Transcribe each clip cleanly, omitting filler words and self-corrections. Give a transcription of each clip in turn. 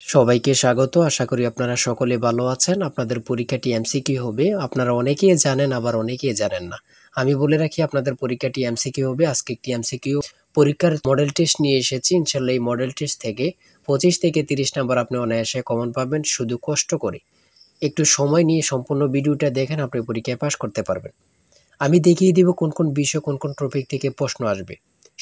সবাইকে স্বাগত। আশা করি আপনারা সকলে ভালো আছেন। আপনাদের পরীক্ষাটি এমসিকিউ হবে। আপনারা অনেকেই জানেন, আবার অনেকেই জানেন না। আমি বলে রাখি আপনাদের পরীক্ষাটি এমসিকিউ হবে। আজকে একটি এমসিকিউ পরীক্ষার মডেল টেস্ট নিয়ে এসেছি। ইনশাআল্লাহ এই মডেল টেস্ট থেকে 25 থেকে 30 নাম্বার আপনি অনায়াসে কমন পাবেন। শুধু কষ্ট করে একটু সময় নিয়ে সম্পূর্ণ ভিডিওটা দেখেন, আপনি পরীক্ষায় পাস করতে পারবেন। আমি দেখিয়ে দিব কোন কোন বিষয়, কোন কোন টপিক থেকে প্রশ্ন আসবে।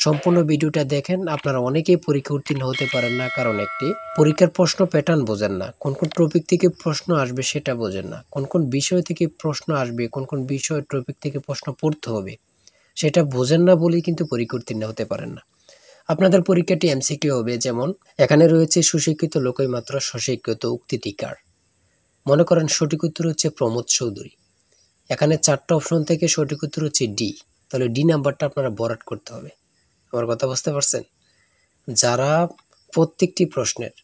সম্পূর্ণ ভিডিওটা দেখেন। আপনারা অনেকেই পরীক্ষা উত্তীর্ণ হতে পারেন না, কারণ একটি পরীক্ষার প্রশ্ন প্যাটার্ন বোঝেন না, কোন কোন টপিক থেকে প্রশ্ন আসবে সেটা বোঝেন না, কোন কোন বিষয় থেকে প্রশ্ন আসবে, কোন কোন বিষয় টপিক থেকে প্রশ্ন পড়তে হবে সেটা বোঝেন না বলেই কিন্তু পরীক্ষা উত্তীর্ণ হতে পারেন না। আপনাদের পরীক্ষাটি এমসিকিউ হবে, যেমন এখানে রয়েছে সুশিক্ষিত লোকই মাত্র স্বশিক্ষিত উক্তিটি কার। মনে করেন সঠিক উত্তর হচ্ছে প্রমোদ চৌধুরী। এখানে 4টা অপশন থেকে সঠিক উত্তর হচ্ছে ডি। তাহলে ডি নাম্বারটা আপনারা ভরাট করতে হবে। আমার কথা বুঝতে পারছেন? যারা প্রত্যেকটি প্রশ্নের,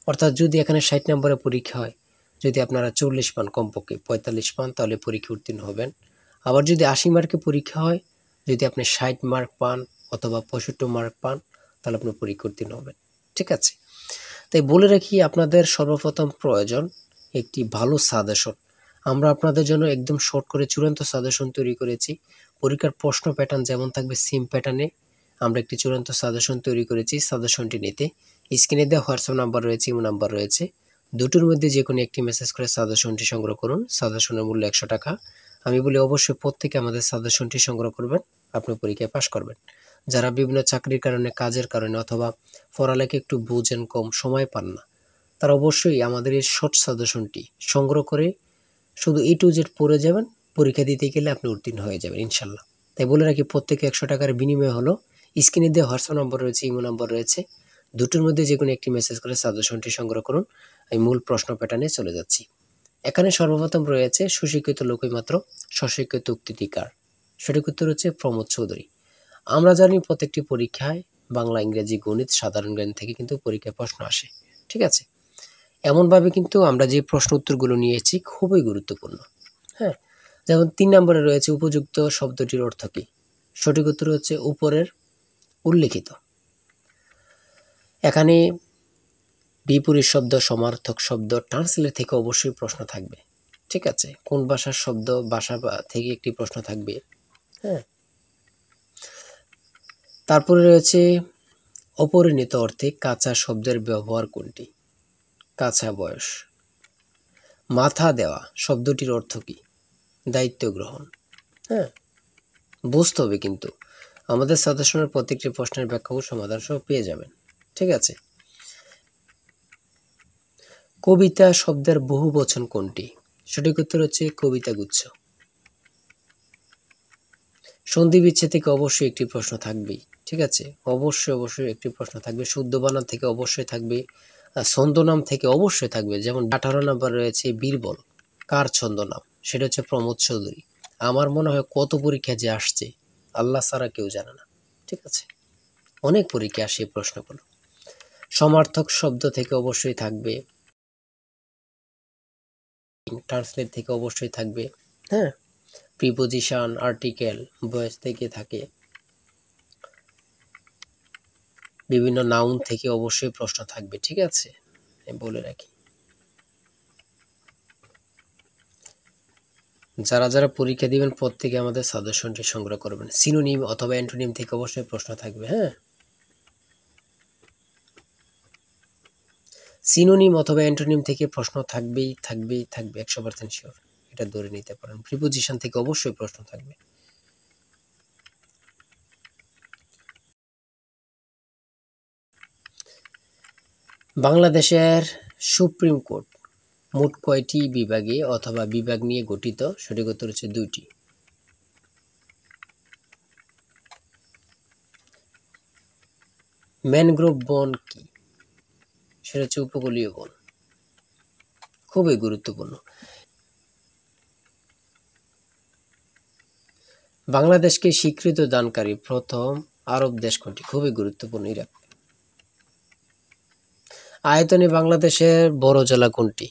অর্থাৎ যদি এখানে 60 নম্বরে পরীক্ষা হয়, যদি আপনারা 40 পান, কমপক্ষে 45 পান, তাহলে পরীক্ষা উত্তীর্ণ হবেন। আবার যদি 80 মার্কে পরীক্ষা হয়, যদি আপনি 60 মার্ক পান অথবা 65 মার্ক পান, তাহলে আপনি পরীক্ষা উত্তীর্ণ হবেন। ঠিক আছে? তাই বলে রাখি, আপনাদের সর্বপ্রথম প্রয়োজন একটি ভালো সাজেশন। আমরা আপনাদের জন্য একদম শর্ট করে চূড়ান্ত সাজেশন তৈরি করেছি। পরীক্ষার প্রশ্ন প্যাটার্ন যেমন থাকবে সেম প্যাটার্নে আমরা একটি চূড়ান্ত সাজেশন তৈরি করেছি। সাজেশনটি নিতে স্ক্রিনে দেওয়া হোয়াটসঅ্যাপ নাম্বার রয়েছে, ইমো নাম্বার রয়েছে, দুটোর মধ্যে যে কোনো একটি মেসেজ করে সাজেশনটি সংগ্রহ করুন। সাজেশনের মূল্য 100 টাকা। আমি বলি অবশ্যই প্রত্যেকে আমাদের সাজেশনটি সংগ্রহ করবেন, আপনি পরীক্ষায় পাশ করবেন। যারা বিভিন্ন চাকরির কারণে, কাজের কারণে অথবা পড়ালেখা একটু বুঝেন, কম সময় পান না, তারা অবশ্যই আমাদের এই শর্ট সাজেশনটি সংগ্রহ করে শুধু A to Z পড়ে যাবেন। পরীক্ষা দিতে গেলে আপনি উত্তীর্ণ হয়ে যাবেন ইনশাল্লাহ। তাই বলে রাখি, প্রত্যেকে 100 টাকার বিনিময় হলো। স্ক্রিনে দেওয়া হোয়াটসঅ্যাপ নম্বর রয়েছে, ইমো নম্বর রয়েছে, দুটোর মধ্যে যে কোনো একটি মেসেজ করে সাজেশনটি সংগ্রহ করুন। আমি মূল প্রশ্ন প্যাটার্নে চলে যাচ্ছি। এখানে সর্বপ্রথম রয়েছে সুশিক্ষিত লোকই মাত্র স্বশিক্ষিত উক্তিটি কার। সঠিক উত্তর হচ্ছে প্রমোদ চৌধুরী। আমরা জানি প্রত্যেকটি পরীক্ষায় বাংলা, ইংরেজি, গণিত, সাধারণ জ্ঞান থেকে কিন্তু পরীক্ষায় প্রশ্ন আসে। ঠিক আছে? এমনভাবে কিন্তু আমরা যে প্রশ্ন উত্তরগুলো নিয়েছি খুবই গুরুত্বপূর্ণ। হ্যাঁ, যেমন 3 নম্বরে রয়েছে উপযুক্ত শব্দটির অর্থ কী। সঠিক উত্তর হচ্ছে উপরের উল্লেখিত। এখানে বিপরীত শব্দ, সমার্থক শব্দ, ট্রান্সলেট থেকে অবশ্যই প্রশ্ন থাকবে। ঠিক আছে? কোন ভাষার শব্দ, ভাষা থেকে একটি প্রশ্ন থাকবে। হ্যাঁ, তারপরে রয়েছে অপরিণত অর্থে কাঁচা শব্দের ব্যবহার কোনটি। কাঁচা বয়স। মাথা দেওয়া শব্দটির অর্থ কী। দায়িত্ব গ্রহণ। হ্যাঁ, বুঝতে হবে কিন্তু আমাদের সাজেশনের প্রত্যেকটি প্রশ্নের ব্যাখ্যা ও সমাধান সহ পেয়ে যাবেন। ঠিক আছে? কবিতা শব্দের বহুবচন কোনটি। সঠিক উত্তর হচ্ছে কবিতা গুচ্ছ। সন্ধি বিচ্ছেদ থেকে অবশ্যই একটি প্রশ্ন থাকবেই। ঠিক আছে? অবশ্যই একটি প্রশ্ন থাকবে। শুদ্ধ বানান থেকে অবশ্যই থাকবে। ছন্দনাম থেকে অবশ্যই থাকবে। যেমন 18 নম্বর রয়েছে বীরবল। কার ছন্দনাম? সেটা হচ্ছে প্রমোদ চৌধুরী। আমার মনে হয় কত পরীক্ষা যে আসছে আল্লাহ ছাড়া কেউ জানে না। ঠিক আছে? অনেক পরীক্ষা আসে এই প্রশ্নগুলো। সমার্থক শব্দ থেকে অবশ্যই থাকবে। ট্রান্সলেট থেকে অবশ্যই থাকবে। হ্যাঁ, প্রিপোজিশন, আর্টিকেল, ভয়েস থেকে থাকে। বিভিন্ন নাউন থেকে অবশ্যই প্রশ্ন থাকবে। ঠিক আছে? আমি বলে রাখি, যারা পরীক্ষা দিবেন প্রত্যেকে আমাদের সাজেশনটি সংগ্রহ করবেন। সিনোনিম অথবা অ্যান্টোনিম থেকে অবশ্যই প্রশ্ন থাকবে। হ্যাঁ, সিনোনিম অথবা অ্যান্টোনিম থেকে প্রশ্ন থাকবে 100% শিওর। এটা ধরে নিতে পারেন। প্রিপোজিশন থেকে অবশ্যই প্রশ্ন থাকবে। বাংলাদেশের সুপ্রিম কোর্ট মোট কয়টি বিভাগে অথবা বিভাগ নিয়ে গঠিত। সঠিক উত্তর হচ্ছে 2টি। ম্যানগ্রোভ বন কি? সেটা হচ্ছে উপকূলীয় বন। খুবই গুরুত্বপূর্ণ। বাংলাদেশকে স্বীকৃত দানকারী প্রথম আরব দেশ কোনটি? খুবই গুরুত্বপূর্ণ। ইরাক। আয়তনে বাংলাদেশের বড় জেলা কোনটি?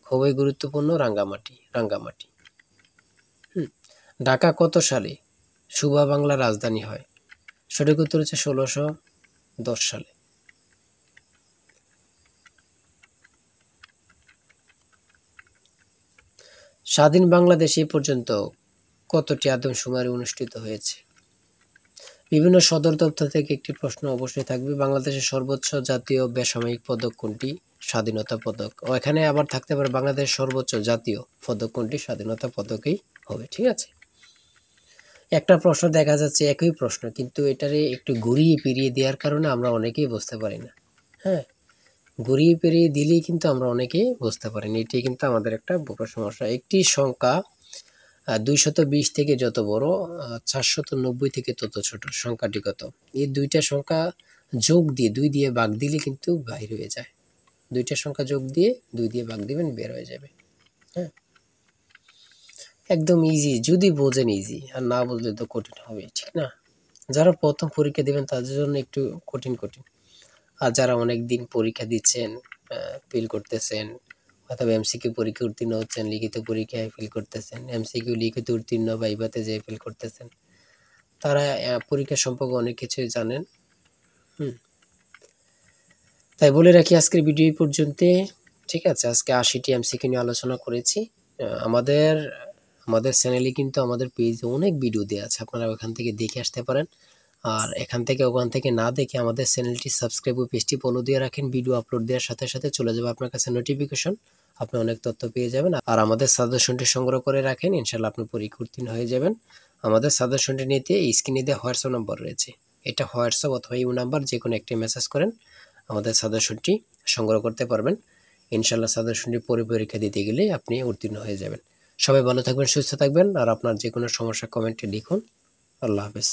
খুবই গুরুত্বপূর্ণ। রাঙ্গামাটি। ঢাকা কত সালে সুবা বাংলা রাজধানী হয়? সঠিক উত্তর হচ্ছে 1610 সালে। স্বাধীন বাংলাদেশে এ পর্যন্ত কতটি আদমশুমারি অনুষ্ঠিত হয়েছে? বিভিন্ন সদর দপ্তর থেকে একটি প্রশ্ন অবশ্যই থাকবে। বাংলাদেশের সর্বোচ্চ জাতীয় বেসামরিক পদক কোনটি? স্বাধীনতা পদক। ও এখানে আবার থাকতে পারে বাংলাদেশের সর্বোচ্চ জাতীয় পদক কোনটি? স্বাধীনতা পদকই হবে। ঠিক আছে, একটা প্রশ্ন দেখা যাচ্ছে একই প্রশ্ন, কিন্তু এটারে একটু ঘুরিয়ে ফিরিয়ে দেওয়ার কারণে আমরা অনেকেই বুঝতে পারি না। হ্যাঁ, ঘুরিয়ে ফিরিয়ে দিলেই কিন্তু আমরা অনেকেই বুঝতে পারি না। এটাই কিন্তু আমাদের একটা বড় সমস্যা। একটি সংখ্যা 220 থেকে যত বড়, 490 থেকে তত ছোট। সংখ্যাটি কত? এই দুইটা সংখ্যা যোগ দিয়ে 2 দিয়ে ভাগ দিলে কিন্তু বাইর হয়ে যায়। দুইটা সংখ্যা যোগ দিয়ে 2 দিয়ে ভাগ দিবেন, বের হয়ে যাবে। হ্যাঁ, একদম ইজি, যদি বোঝেন ইজি, আর না বুঝলে তো কঠিন হবে, ঠিক না? যারা প্রথম পরীক্ষা দিবেন তাদের জন্য একটু কঠিন কঠিন, আর যারা অনেক দিন পরীক্ষা দিচ্ছেন, ফেল করতেছেন, অথবা এমসিকিউ পরীক্ষা উত্তীর্ণ হচ্ছেন, লিখিত পরীক্ষায় ফেল করতেছেন, এমসিকিউ লিখিত উত্তীর্ণ ভাইভাতে যেয়ে ফেল করতেছেন, তারা পরীক্ষা সম্পর্কে অনেক কিছুই জানেন। তাই বলে রাখি আজকের ভিডিও এই পর্যন্ত। ঠিক আছে, আজকে 80টি এমসিকিউ নিয়ে আলোচনা করেছি। আমাদের আমাদের চ্যানেলে কিন্তু আমাদের পেজে অনেক ভিডিও দেওয়া আছে, আপনারা ওখান থেকে দেখে আসতে পারেন। আর এখান থেকে ওখান থেকে না দেখে আমাদের চ্যানেলটি সাবস্ক্রাইব ও পেজটি ফলো দিয়ে রাখেন। ভিডিও আপলোড দেওয়ার সাথে সাথে চলে যাবে আপনার কাছে নোটিফিকেশন, আপনি অনেক তথ্য পেয়ে যাবেন। আর আমাদের সাজেশনটি সংগ্রহ করে রাখেন, ইনশাল্লাহ আপনি পরীক্ষা উত্তীর্ণ হয়ে যাবেন। আমাদের সাজেশনটি নিতে স্ক্রিনে দেওয়া হোয়াটসঅ্যাপ নম্বর রয়েছে, এটা হোয়াটসঅ্যাপ অথবা ইউ নাম্বার যে কোনো একটি মেসেজ করেন, আমাদের সাজেশনটি সংগ্রহ করতে পারবেন। ইনশাল্লাহ সাজেশনটি পরীক্ষা দিতে গেলে আপনি উত্তীর্ণ হয়ে যাবেন। সবাই ভালো থাকবেন, সুস্থ থাকবেন, আর আপনার যে কোনো সমস্যা কমেন্টে লিখুন। আল্লাহ হাফেজ।